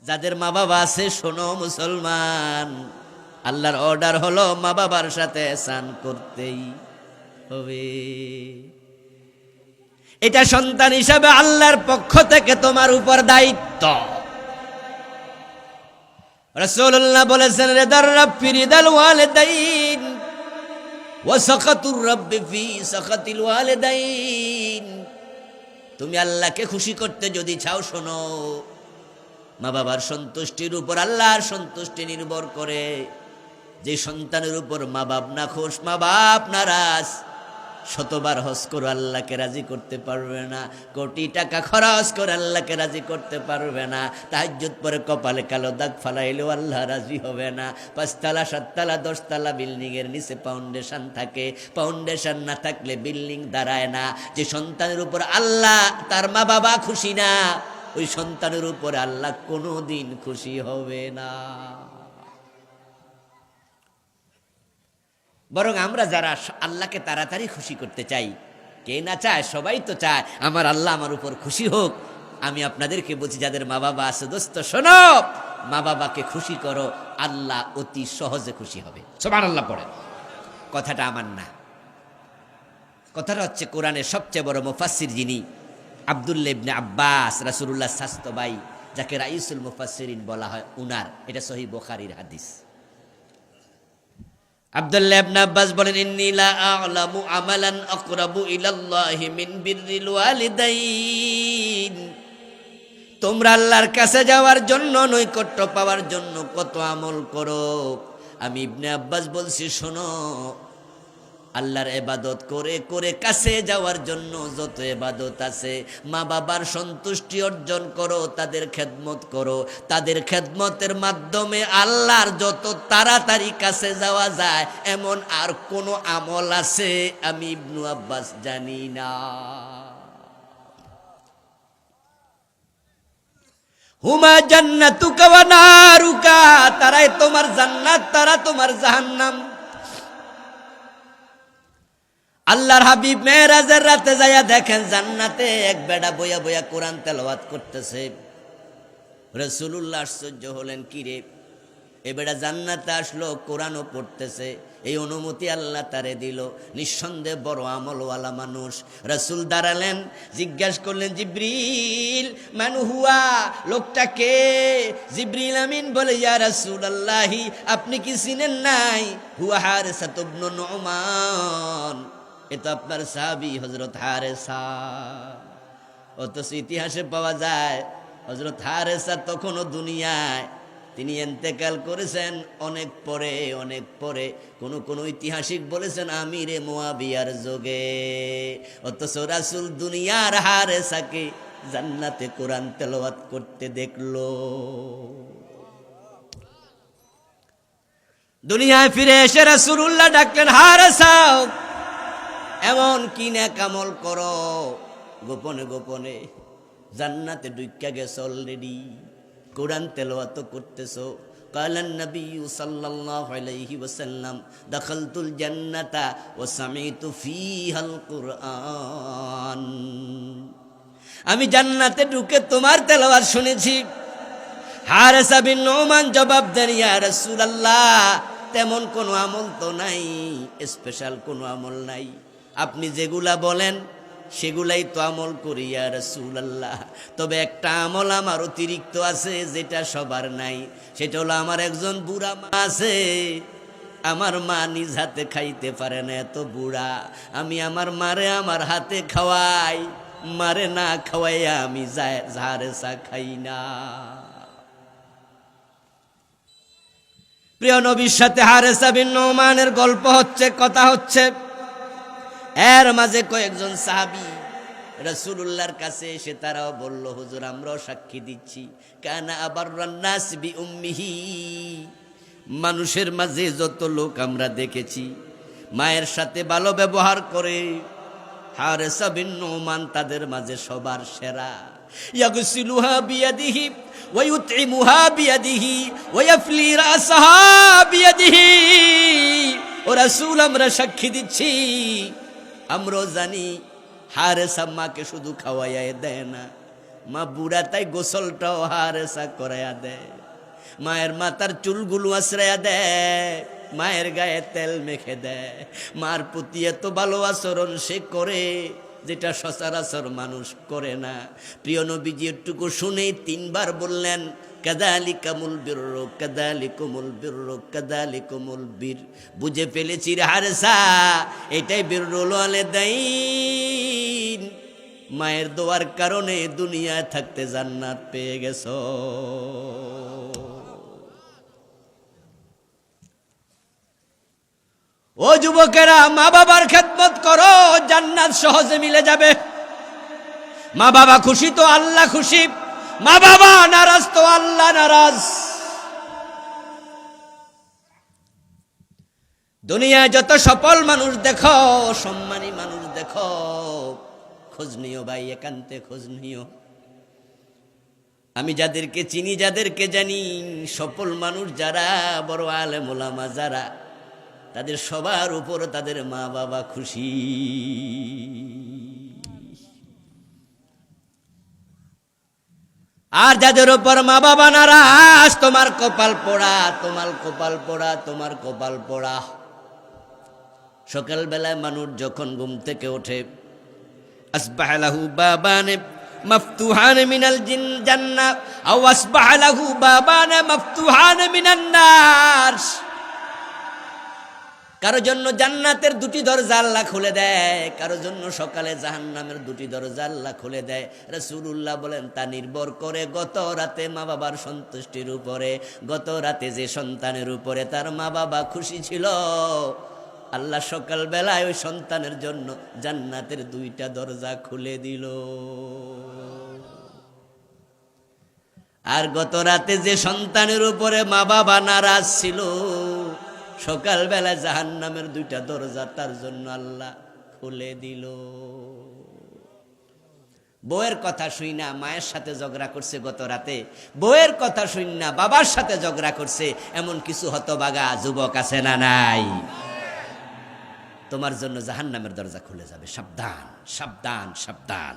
যাদের মা বাবা আছে শোনো মুসলমান, আল্লাহর অর্ডার হলো মা বাবার সাথে এহসান করতেই হবে। এটা সন্তান হিসাবে আল্লাহর পক্ষ থেকে তোমার উপর দায়িত্ব। রাসূলুল্লাহ বলেছেন, রিদার রাব্বি রিদাল ওয়ালিদাইন ওয়া সাখাতুর রাব্বি ফি সাখাতিল ওয়ালিদাইন। তুমি আল্লাহকে খুশি করতে যদি চাও, শোনো, মা বাবার সন্তুষ্টির উপর আল্লাহর সন্তুষ্টি নির্ভর করে। যে সন্তানের উপর মা বাপ না খুশ, মা বাপ নারাজ, শতবার হজ করে আল্লাহকে রাজি করতে পারবে না, কোটি টাকা খরচ করে আল্লাহকে রাজি করতে পারবে না, তাহাজ্জুদ পরে কপালে কালো দাগ ফালাইলেও আল্লাহ রাজি হবে না। 5 তলা 7 তলা 10 তলা বিল্ডিং এর নিচে ফাউন্ডেশন থাকে, ফাউন্ডেশন না থাকলে বিল্ডিং দাঁড়ায় না। যে সন্তানের উপর আল্লাহ তার মা বাবা খুশি না, ওই সন্তানের উপরে আল্লাহ কোনোদিন খুশি হবে না। বরং আমরা যারা আল্লাহকে তাড়াতাড়ি খুশি করতে চাই, কে না চায়? সবাই তো চায় আমার আল্লাহ আমার উপর খুশি হোক। আমি আপনাদেরকে বলছি, যাদের মা বাবা আছে, দোস্ত শোনো, মা বাবাকে খুশি করো, আল্লাহ অতি সহজে খুশি হবে। সুবহানাল্লাহ পড়ে। কথাটা আমার না, কথাটা হচ্ছে কোরআনের সবচেয়ে বড় মুফাসসির যিনি, আব্দুল্লাহ ইবনে আব্বাস, রাসূলুল্লাহর স্বাস্থ্য ভাই, যাকে রাইসুল মুফাসসিরিন বলা হয়, উনার এটা সহিহ বুখারীর হাদিস। আব্দুল্লাহ ইবনে আব্বাস বলেন, ইন্নী লা আ'লামু আমালান আকরাবু ইলাল্লাহি মিন বিররিল ওয়ালিদাইন। তোমরা আল্লাহর কাছে যাওয়ার জন্য, নৈকট্য পাওয়ার জন্য কত আমল করো। আমি ইবনে আব্বাস বলছি, শোনো, আল্লাহর ইবাদত করে করে কাছে যাওয়ার জন্য যত ইবাদত আছে, মা বাবার সন্তুষ্টি অর্জন করো, তাদের খেদমত করো। তাদের খেদমতের মাধ্যমে আল্লাহর যত তাড়াতাড়ি কাছে যাওয়া যায়, এমন আর কোন আমল আছে? আমি ইবনে আব্বাস জানি না। হুমা জান্নাতুকা ওয়া নারুকা, তারাই তোমার জান্নাত, তারা তোমার জাহান্নাম। আল্লাহর হাবিব মেরাজের রাতে যাইয়া দেখেন জান্নাতে এক বেড়া বইয়া বইয়া কোরআন তেলাওয়াত করতেছে। রাসূলুল্লাহ আশ্চর্য হলেন, কি রে, এ বেড়া জান্নাতে আসলো, কোরআনও পড়তেছে, এই অনুমতি আল্লাহ তারে দিল, নিঃসন্দেহে বড় আমলওয়ালা মানুষ। রাসূল দাঁড়ালেন, জিজ্ঞাসা করলেন, জিবরিল মান হুয়া, লোকটা কে? জিবরিল আমিন বলে, ইয়া রাসূলুল্লাহি, আপনি কি চিনেন নাই? হুয়া হারিসা ইবনে নুমান, এটা আপনার সাহাবী হযরত হারেসা। অথচ ইতিহাসে পাওয়া যায় হযরত হারেসা তখনও দুনিয়ায়, তিনি ইন্তেকাল করেছেন অনেক পরে, অনেক পরে। কোন ঐতিহাসিক বলেছেন আমিরে মুয়াবিয়ার যুগে। অথচ রাসূল দুনিয়ার হারেসাকে জান্নাতে কোরআন তেলাওয়াত করতে দেখলো। দুনিয়ায় ফিরে এসে রাসূলুল্লাহ ডাকলেন, হারেসা, এমন কি নেক আমল করো, গোপনে গোপনে জান্নাতে ঢুইক্কা গেছ অলরেডি, কোরআন তেলাওয়াত করতেছো। কালান নবী সাল্লাল্লাহু আলাইহি ওয়াসাল্লাম, দাখালতুল জান্নাতা ওয়া সামিতু ফীহাল কুরআন, আমি জান্নাতে ঢুকে তোমার তেলাওয়াত শুনেছি। হারেসা বিন নুমান জবাব দেন, ইয়া রাসূলুল্লাহ, তেমন কোনো আমল তো নাই, স্পেশাল কোনো আমল নাই, আপনি যেগুলা বলেন সেগুলাই তো আমল করি ইয়া রাসূলুল্লাহ। তবে একটা আমল আমার অতিরিক্ত আছে, যেটা সবার নাই, সেটা হলো আমার একজন বুড়া মা আছে, আমার মা নিজ হাতে খাইতে পারে না, এত বুড়া। আমি আমার মারে আমার হাতে খাওয়াই, মারে না খাওয়াইয়া আমি হারেসা খাই না। প্রিয় নবীর সাথে হারেসা বিন নুমানের গল্প হচ্ছে, কথা হচ্ছে। এর মাঝে কয়েকজন সাহাবী রাসূলুল্লাহর কাছে এসে তারাও বলল, হুজুর আমরাও সাক্ষী দিচ্ছি, কানা আবাররান নাস বি উম্মিহি, মানুষের মাঝে যত লোক আমরা দেখেছি মায়ের সাথে ভালো ব্যবহার করে, হারেসা বিন নুমান তাদের মাঝে সবার সেরা। ইয়াগসিলুহা বিয়াদিহি ওয়া ইউতইমুহা বিয়াদিহি ওয়া ইয়াফলি রাসাহা বিয়াদিহি। ও রাসূল, আমরা সাক্ষী দিচ্ছি, আমরাও জানি হারেসা মাকে শুধু খাওয়াইয়া দেয় না, মা বুড়া তাই গোসলটাও হারেসা করাইয়া দেয়, মায়ের মাথার চুলগুলো আশ্রয়া দেয়, মায়ের গায়ে তেল মেখে দেয়। মার প্রতি এত ভালো আচরণ সে করে যেটা সচরাচর মানুষ করে না। প্রিয় নবীজি একটুকু শুনেই 3 বার বললেন কাযালিকামুল বিররু কাযালিকুমুল বিররু কাযালিকুমুল বীর। বুঝে ফেলেছি রে হারেসা, এটাই বিররুল ওয়ালিদাইন। মায়ের দোয়ার কারণে দুনিয়ায় থাকতে জান্নাত পেয়ে গেছো। ও যুবকেরা, মা বাবার খেদমত করো, জান্নাত সহজে মিলে যাবে। মা বাবা খুশি তো আল্লাহ খুশি, মা বাবা নারাজ তো আল্লাহ নারাজ। দুনিয়ায় যত সফল মানুষ দেখো, সম্মানী মানুষ দেখো, খোঁজ নিও ভাই, একান্তে খোঁজ নিও। আমি যাদেরকে চিনি, যাদেরকে জানি, সফল মানুষ যারা, বড় আলেম ওলামা যারা, তাদের সবার উপর তাদের মা বাবা খুশি। আর যাদের উপর মা বাবা নারাজ, তোমার কপাল পোড়া, তোমার কপাল পোড়া, তোমার কপাল পোড়া। সকালবেলায় মানুষ যখন ঘুম থেকে ওঠে, আসবাহা লাহু বাবানে মাফতুহান মিনাল জান্নাহ আও আসবাহা লাহু বাবানে মাফতুহান মিনান নার। কারো জন্য জান্নাতের 2টি দরজা আল্লাহ খুলে দেয়, কারো জন্য সকালে জাহান্নামের 2টি দরজা আল্লাহ খুলে দেয়। রাসূলুল্লাহ বলেন তা নির্ভর করে গত রাতে মা বাবার সন্তুষ্টির উপরে। গত রাতে যে সন্তানের উপরে তার মা বাবা খুশি ছিল, আল্লাহ সকাল বেলায় ওই সন্তানের জন্য জান্নাতের 2টা দরজা খুলে দিল। আর গত রাতে যে সন্তানের উপরে মা বাবা নারাজ ছিল, সকালবেলা জাহান্নামের 2টা দরজা তার জন্য আল্লাহ খুলে দিল। বউয়ের কথা শুই না মায়ের সাথে ঝগড়া করছে গত রাতে, বউয়ের কথা শুই না বাবার সাথে ঝগড়া করছে, এমন কিছু হতবাগা যুবক আছে না নাই? তোমার জন্য জাহান্নামের দরজা খুলে যাবে। সাবধান, সাবধান, সাবধান।